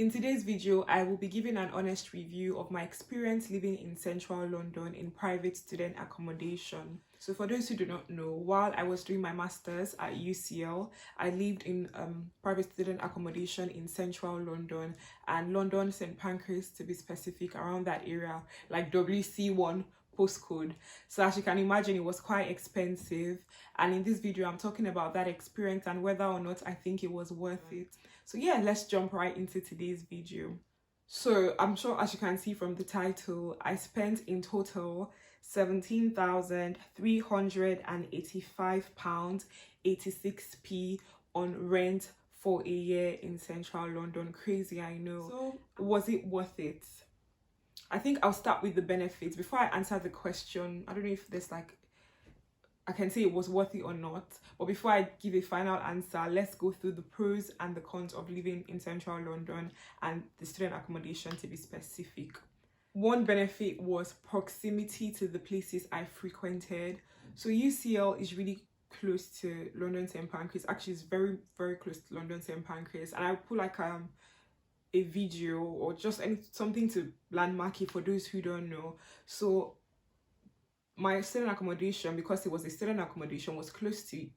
In today's video, I will be giving an honest review of my experience living in central London in private student accommodation. So for those who do not know, while I was doing my master's at UCL, I lived in private student accommodation in central London and London St. Pancras, to be specific, around that area, like WC1 postcode. So as you can imagine, it was quite expensive, and in this video I'm talking about that experience and whether or not I think it was worth it. So yeah, let's jump right into today's video. So I'm sure, as you can see from the title, I spent in total £17,385 86p on rent for a year in central London. Crazy, I know. So was it worth it? I think I'll start with the benefits before I answer the question. I don't know if there's like, I can say it was worth it or not, but before I give a final answer, let's go through the pros and the cons of living in central London and the student accommodation, to be specific. One benefit was proximity to the places I frequented. So UCL is really close to London St. Pancras. Actually, it's very, very close to London St. Pancras, and I put like a video or just something to landmark it for those who don't know. So my student accommodation, because it was a student accommodation, was close to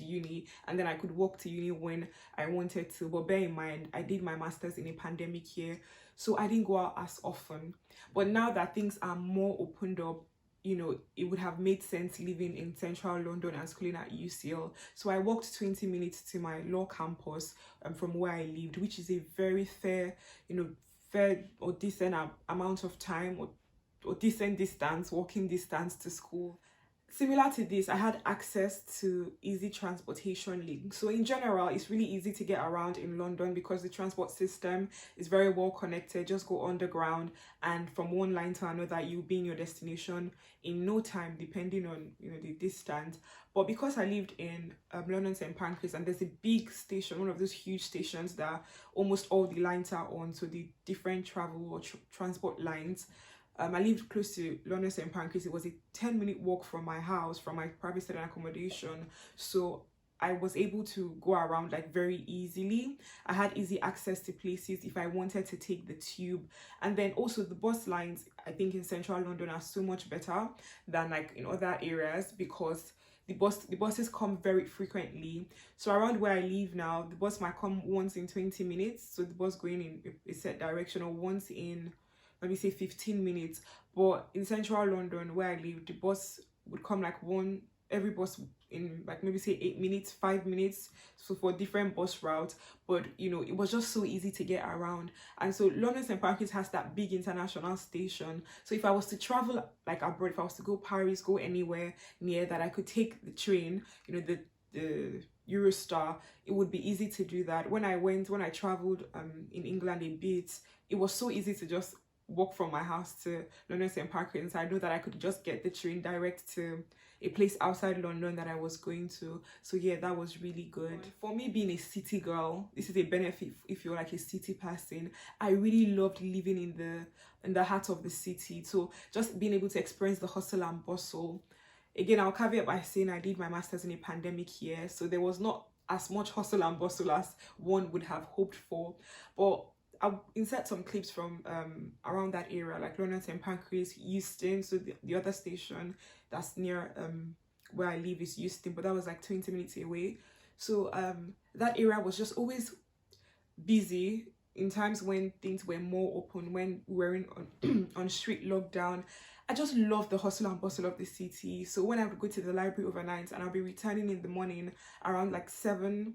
uni, and then I could walk to uni when I wanted to. But bear in mind, I did my master's in a pandemic year, so I didn't go out as often. But now that things are more opened up, it would have made sense living in central London and schooling at UCL. So I walked 20 minutes to my law campus from where I lived, which is a very fair or decent amount of time or decent distance, walking distance to school. Similar to this, I had access to easy transportation links. So in general, it's really easy to get around in London because the transport system is very well connected. Just go underground, and from one line to another, you'll be in your destination in no time, depending on the distance. But because I lived in London St. Pancras, and there's a big station, one of those huge stations that almost all the lines are on, so the different travel or transport lines. I lived close to London St. Pancras. It was a 10-minute walk from my house, from my private student accommodation. So I was able to go around like very easily. I had easy access to places if I wanted to take the tube. And then also the bus lines, I think in central London, are so much better than like in other areas, because the buses come very frequently. So around where I live now, the bus might come once in 20 minutes. So the bus going in a set direction, or once in, let me say, 15 minutes. But in central London where I live, the bus would come like every bus in like maybe say 8 minutes, 5 minutes, so for different bus routes. But it was just so easy to get around. And so London St. Pancras has that big international station, so if I was to travel like abroad, if I was to go Paris, go anywhere near that, I could take the train, the Eurostar. It would be easy to do that. When I traveled in England a bit, it was so easy to just walk from my house to London St. Pancras. So I know that I could just get the train direct to a place outside London that I was going to. So yeah, that was really good. For me, being a city girl, this is a benefit if you're like a city person. I really loved living in the heart of the city. So just being able to experience the hustle and bustle. Again, I'll caveat by saying I did my master's in a pandemic year, so there was not as much hustle and bustle as one would have hoped for. But I'll insert some clips from around that area, like London St. Pancras, Euston. So the other station that's near where I live is Euston, but that was like 20 minutes away. So that area was just always busy in times when things were more open, when we were on street lockdown. I just love the hustle and bustle of the city. So when I would go to the library overnight and I'll be returning in the morning around like 7,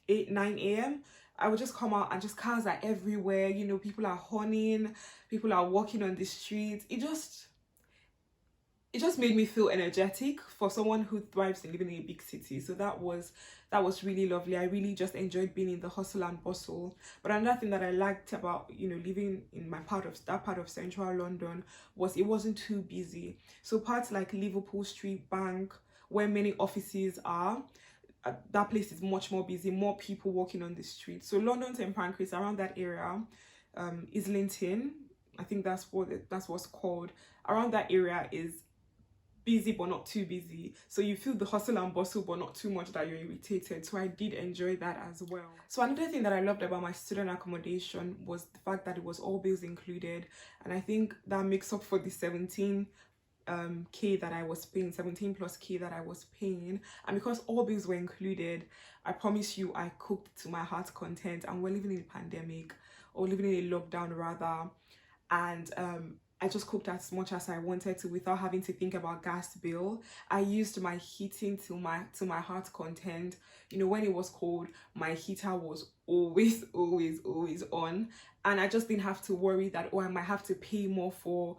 8, 9 a.m., I would just come out and just cars are everywhere. People are honeying, people are walking on the streets. It just made me feel energetic for someone who thrives in living in a big city. So that was really lovely. I really just enjoyed being in the hustle and bustle. But another thing that I liked about living in that part of central London was it wasn't too busy. So parts like Liverpool Street, Bank, where many offices are, that place is much more busy, more people walking on the street. So London St. Pancras, around that area, Islington, I think that's what's called. Around that area is busy but not too busy, so you feel the hustle and bustle but not too much that you're irritated. So I did enjoy that as well. So another thing that I loved about my student accommodation was the fact that it was all bills included, and I think that makes up for the 17 k that I was paying, 17 plus k that I was paying. And because all bills were included, I promise you I cooked to my heart's content. And we're living in a pandemic, or living in a lockdown rather, and I just cooked as much as I wanted to without having to think about gas bill. I used my heating to my heart's content. You know, when it was cold, my heater was always on, and I just didn't have to worry that, oh, I might have to pay more for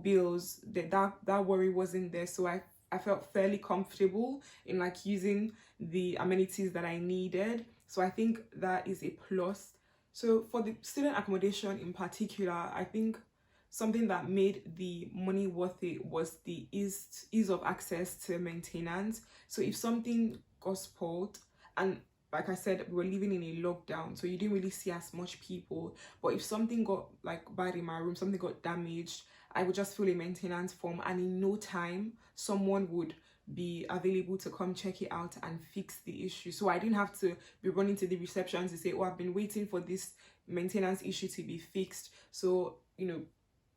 bills. That worry wasn't there. So I felt fairly comfortable in like using the amenities that I needed. So I think that is a plus. So for the student accommodation in particular, I think something that made the money worth it was the ease of access to maintenance. So if something got spoiled, and like I said, we were living in a lockdown, so you didn't really see as much people. But if something got like bad in my room, something got damaged, I would just fill a maintenance form, and in no time, someone would be available to come check it out and fix the issue. So I didn't have to be running to the reception to say, oh, I've been waiting for this maintenance issue to be fixed. So, you know,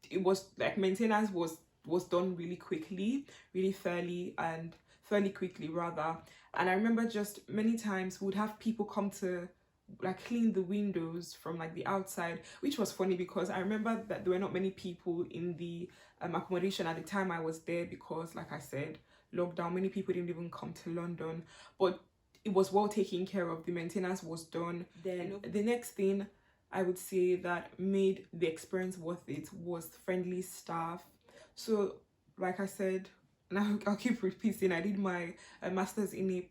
it was like maintenance was done really quickly, really fairly quickly rather. And I remember just many times we would have people come to like clean the windows from like the outside, which was funny because I remember that there were not many people in the accommodation at the time I was there, because like I said, lockdown, many people didn't even come to London. But it was well taken care of, the maintenance was done. Then the next thing I would say that made the experience worth it was friendly staff. So like I said, and I'll keep repeating, I did my master's in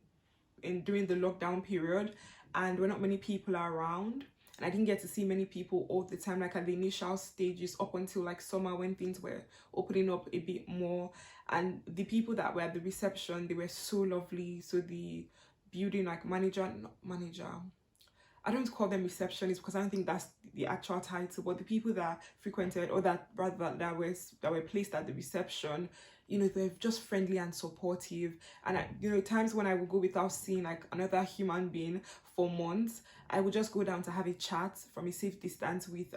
during the lockdown period, and there were not many people around, and I didn't get to see many people all the time, like at the initial stages up until like summer when things were opening up a bit more. And the people that were at the reception, they were so lovely. So the building like manager, I don't call them receptionists because I don't think that's the actual title, but the people that frequented, or that rather that were placed at the reception, you know, they're just friendly and supportive. And you know, times when I would go without seeing like another human being for months, I would just go down to have a chat from a safe distance with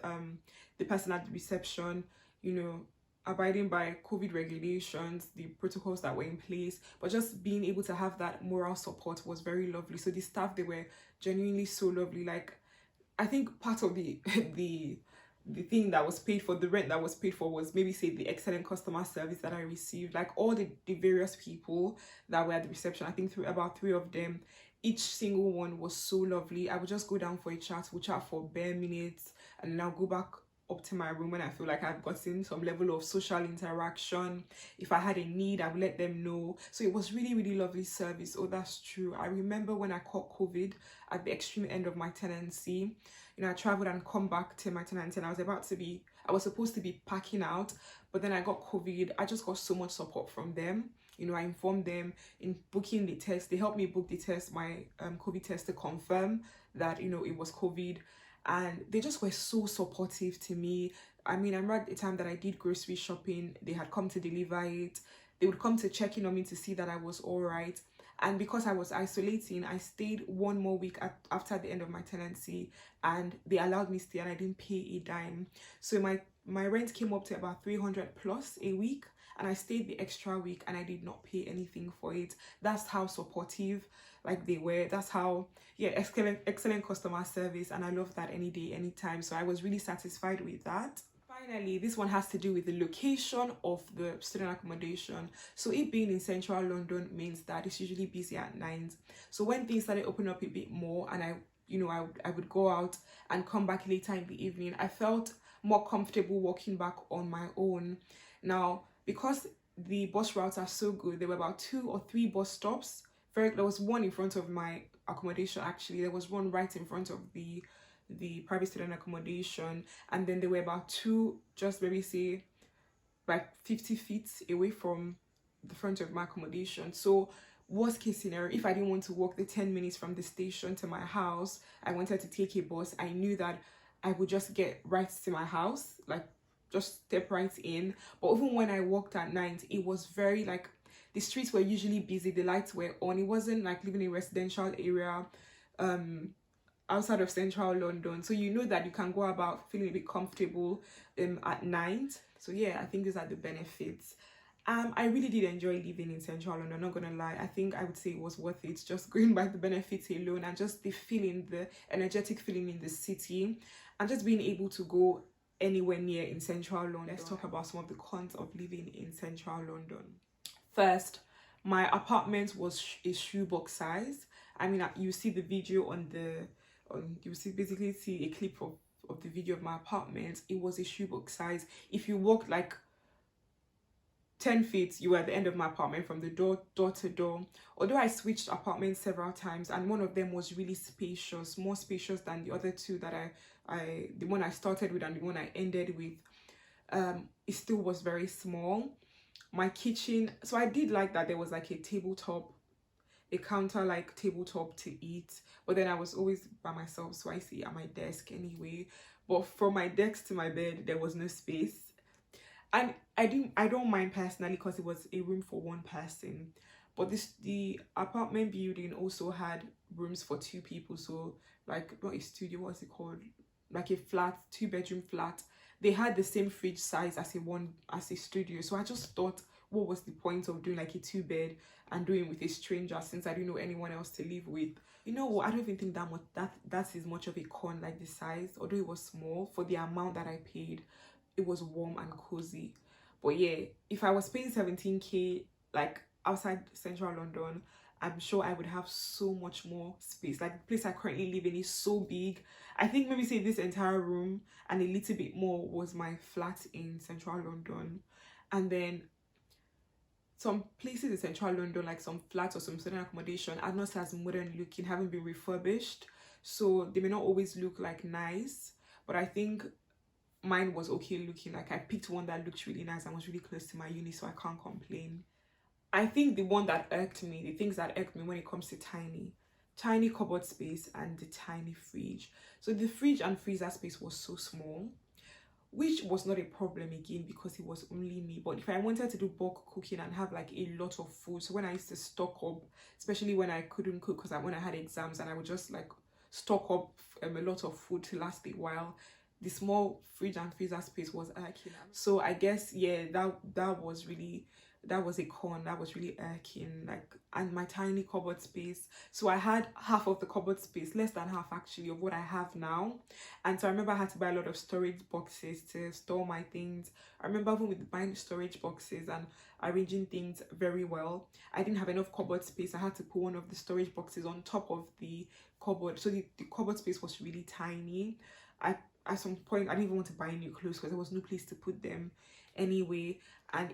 the person at the reception, you know, abiding by COVID regulations, the protocols that were in place, but just being able to have that moral support was very lovely. So the staff, they were genuinely so lovely. Like, I think part of the the thing that was paid for, the rent that was paid for, was maybe say the excellent customer service that I received. Like all the various people that were at the reception, I think about three of them, each single one was so lovely. I would just go down for a chat, we'll chat for bare minutes, and then I'll go back up to my room when I feel like I've gotten some level of social interaction. If I had a need, I would let them know. So it was really lovely service. Oh, that's true. I remember when I caught COVID at the extreme end of my tenancy. You know, I traveled and come back to my tenancy, and I was supposed to be packing out, but then I got COVID. I just got so much support from them. You know, I informed them in booking the test. They helped me book the test, my COVID test, to confirm that, you know, it was COVID. And they just were so supportive to me. I mean, I remember at the time that I did grocery shopping, they had come to deliver it. They would come to check in on me to see that I was all right. And because I was isolating, I stayed one more week after the end of my tenancy, and they allowed me to stay, and I didn't pay a dime. So my rent came up to about 300 plus a week, and I stayed the extra week and I did not pay anything for it. That's how supportive like they were. That's how, yeah, excellent customer service, and I love that any day, anytime. So I was really satisfied with that. Finally, this one has to do with the location of the student accommodation. So it being in central London means that it's usually busy at night. So when things started opening up a bit more, and I would go out and come back later in the evening, I felt more comfortable walking back on my own. Now, because the bus routes are so good, there were about 2 or 3 bus stops. There was one in front of my accommodation, actually. There was one right in front of the private student accommodation, and then there were about 2, just maybe say like 50 feet away from the front of my accommodation. So worst case scenario, if I didn't want to walk the 10 minutes from the station to my house, I wanted to take a bus, I knew that I would just get right to my house, like just step right in. But even when I walked at night, it was very like, the streets were usually busy, the lights were on. It wasn't like living in a residential area outside of central London, so you know that you can go about feeling a bit comfortable at night. So yeah, I think these are the benefits. I really did enjoy living in central London, not gonna lie. I think I would say it was worth it, just going by the benefits alone, and just the feeling, the energetic feeling in the city, and just being able to go anywhere near in central London. Let's talk about some of the cons of living in central London. First, my apartment was a shoebox size. I mean, you see the video on the you basically see a clip of the video of my apartment. It was a shoebox size. If you walk like 10 feet, you were at the end of my apartment, from the door to door. Although I switched apartments several times, and one of them was really spacious, more spacious than the other two that the one I started with and the one I ended with, it still was very small. My kitchen, so I did like that there was like a tabletop, a counter like tabletop to eat, but then I was always by myself, so I sit at my desk anyway. But from my desk to my bed, there was no space. And I don't mind personally, because it was a room for one person. But the apartment building also had rooms for two people. So like, not a studio, what's it called? Like a flat, 2-bedroom flat. They had the same fridge size as a studio. So I just thought, what was the point of doing like a 2-bed and doing with a stranger, since I didn't know anyone else to live with? You know what? I don't even think that is much of a con, like the size. Although it was small, for the amount that I paid, it was warm and cozy. But yeah, if I was paying 17k like outside central London, I'm sure I would have so much more space. Like, the place I currently live in is so big. I think maybe say this entire room and a little bit more was my flat in central London. And then some places in central London, like some flats or some student accommodation, are not as modern looking, haven't been refurbished, so they may not always look like nice. But I think mine was okay looking. Like, I picked one that looked really nice and was really close to my uni, so I can't complain. I think the things that irked me when it comes to tiny cupboard space and the tiny fridge. So the fridge and freezer space was so small, which was not a problem again because it was only me. But if I wanted to do bulk cooking and have like a lot of food, so when I used to stock up, especially when I couldn't cook because when I had exams, and I would just like stock up a lot of food to last a while, the small fridge and freezer space was irking. So I guess, yeah, that was a con. That was really irking. Like, and my tiny cupboard space, so I had half of the cupboard space, less than half actually, of what I have now. And so I remember I had to buy a lot of storage boxes to store my things. I remember even with buying storage boxes and arranging things very well, I didn't have enough cupboard space. I had to put one of the storage boxes on top of the cupboard, so the cupboard space was really tiny. At some point, I didn't even want to buy new clothes because there was no place to put them anyway. And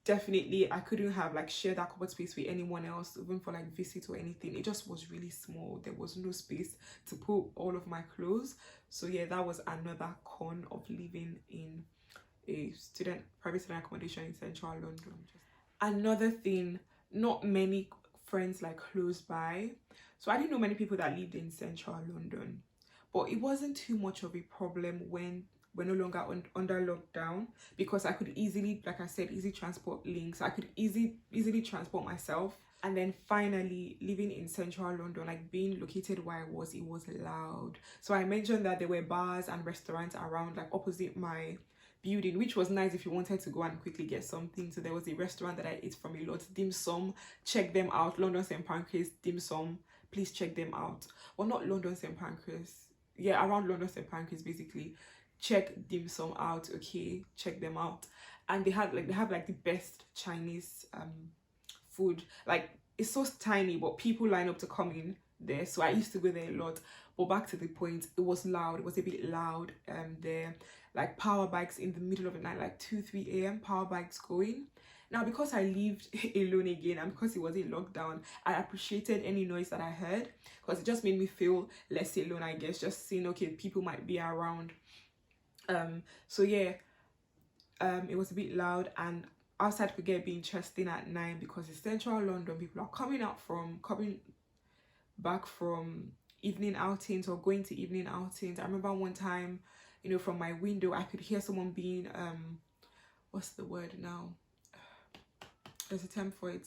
definitely, I couldn't have like shared that cupboard space with anyone else, even for like visit or anything. It just was really small. There was no space to put all of my clothes. So yeah, that was another con of living in a private student accommodation in central London. Another thing, not many friends like close by. So I didn't know many people that lived in central London. But it wasn't too much of a problem when we're no longer under lockdown, because I could easily, like I said, easy transport links. I could easily transport myself. And then finally, living in central London, like being located where it was loud. So I mentioned that there were bars and restaurants around, like opposite my building, which was nice if you wanted to go and quickly get something. So there was a restaurant that I ate from a lot, dim sum. Check them out, London St. Pancras dim sum. Please check them out. Well, not London St. Pancras. Yeah, around London St. Pancras, basically. Check dim sum out, okay? Check them out. And they have like the best Chinese food. Like, it's so tiny, but people line up to come in there. So I used to go there a lot. But back to the point, it was loud. It was a bit loud there. Like power bikes in the middle of the night, like 2-3 a.m. power bikes going. Now, because I lived alone again, and because it was a lockdown, I appreciated any noise that I heard, because it just made me feel less alone, I guess, just seeing, okay, people might be around. So yeah, it was a bit loud, and outside could get be interesting at night, because in central London, people are coming back from evening outings or going to evening outings. I remember one time, you know, from my window, I could hear someone being, what's the word now? There's a term for it.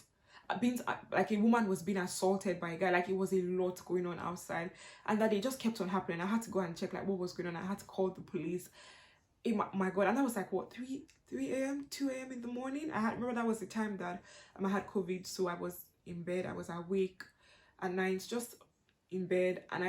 being like a woman was being assaulted by a guy. Like, it was a lot going on outside, and that it just kept on happening. I had to go and check like what was going on. I had to call the police. My god. And that was like what, 3 a.m 2 a.m in the morning. I remember that was the time that I had COVID, so I was in bed. I was awake at night, just in bed, and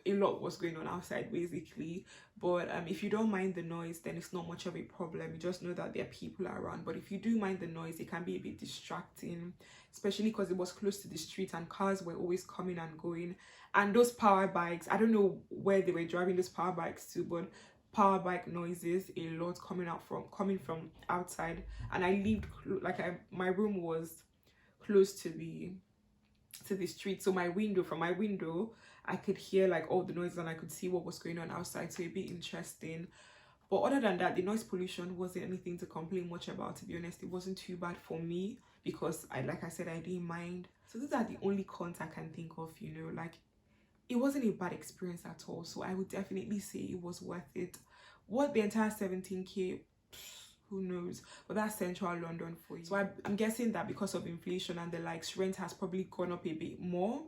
a lot was going on outside basically. But if you don't mind the noise, then it's not much of a problem. You just know that there are people around. But if you do mind the noise, it can be a bit distracting, especially because it was close to the street and cars were always coming and going. And those power bikes, I don't know where they were driving those power bikes to, but power bike noises, a lot coming from outside. And I lived like my room was close to the street, so from my window I could hear like all the noises and I could see what was going on outside, so it'd be interesting. But other than that, the noise pollution wasn't anything to complain much about, to be honest. It wasn't too bad for me because like I said, I didn't mind. So those are the only cons I can think of, you know. Like, it wasn't a bad experience at all, so I would definitely say it was worth it. What the entire 17k, who knows, but that's central London for you. So I'm guessing that because of inflation and the likes, rent has probably gone up a bit more.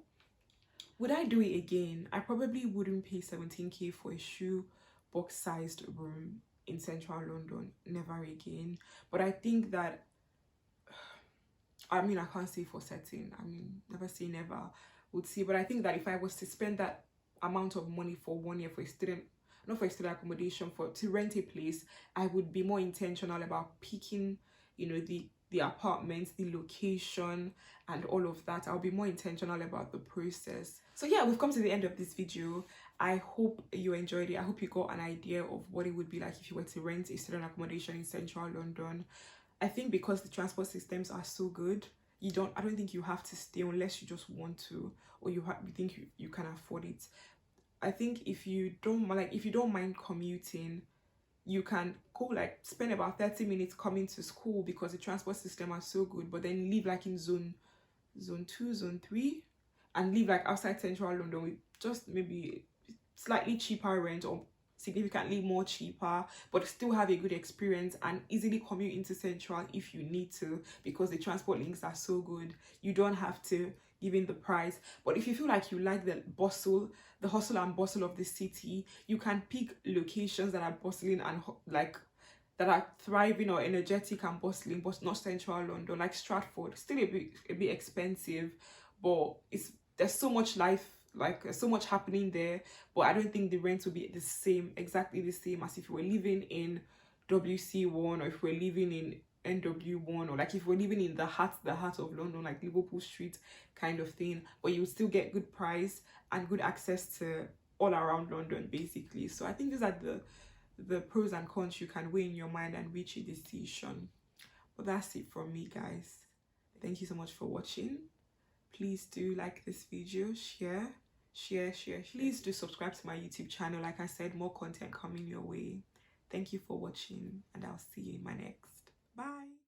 Would I do it again? I probably wouldn't pay 17k for a shoe box sized room in central London. Never again. But I think that, I mean, I can't say for certain. I mean, never say never. Would see. But I think that if I was to spend that amount of money for 1 year for a student, not for a student accommodation, to rent a place, I would be more intentional about picking, you know, the apartments, the location, and all of that. I'll be more intentional about the process. So yeah, we've come to the end of this video. I hope you enjoyed it. I hope you got an idea of what it would be like if you were to rent a student accommodation in central London. I think because the transport systems are so good, I don't think you have to stay unless you just want to, or you think you can afford it. I think if you don't mind commuting, you can go like spend about 30 minutes coming to school because the transport system are so good, but then live like in zone 2, zone 3, and live like outside central London with just maybe slightly cheaper rent or significantly more cheaper, but still have a good experience and easily commute into central if you need to, because the transport links are so good. You don't have to give in the price. But if you feel like you like the hustle and bustle of the city, you can pick locations that are bustling and like that are thriving or energetic and bustling, but not central London, like Stratford. Still a bit expensive, but there's so much life, like so much happening there. But I don't think the rent will be exactly the same as if you were living in WC1, or if we're living in NW1, or like if we're living in the heart of London, like Liverpool Street kind of thing. But you would still get good price and good access to all around London basically. So I think these are the pros and cons you can weigh in your mind and reach a decision. But that's it from me, guys. Thank you so much for watching. Please do like this video, share. Please do subscribe to my YouTube channel. Like I said, more content coming your way. Thank you for watching, and I'll see you in my next. Bye.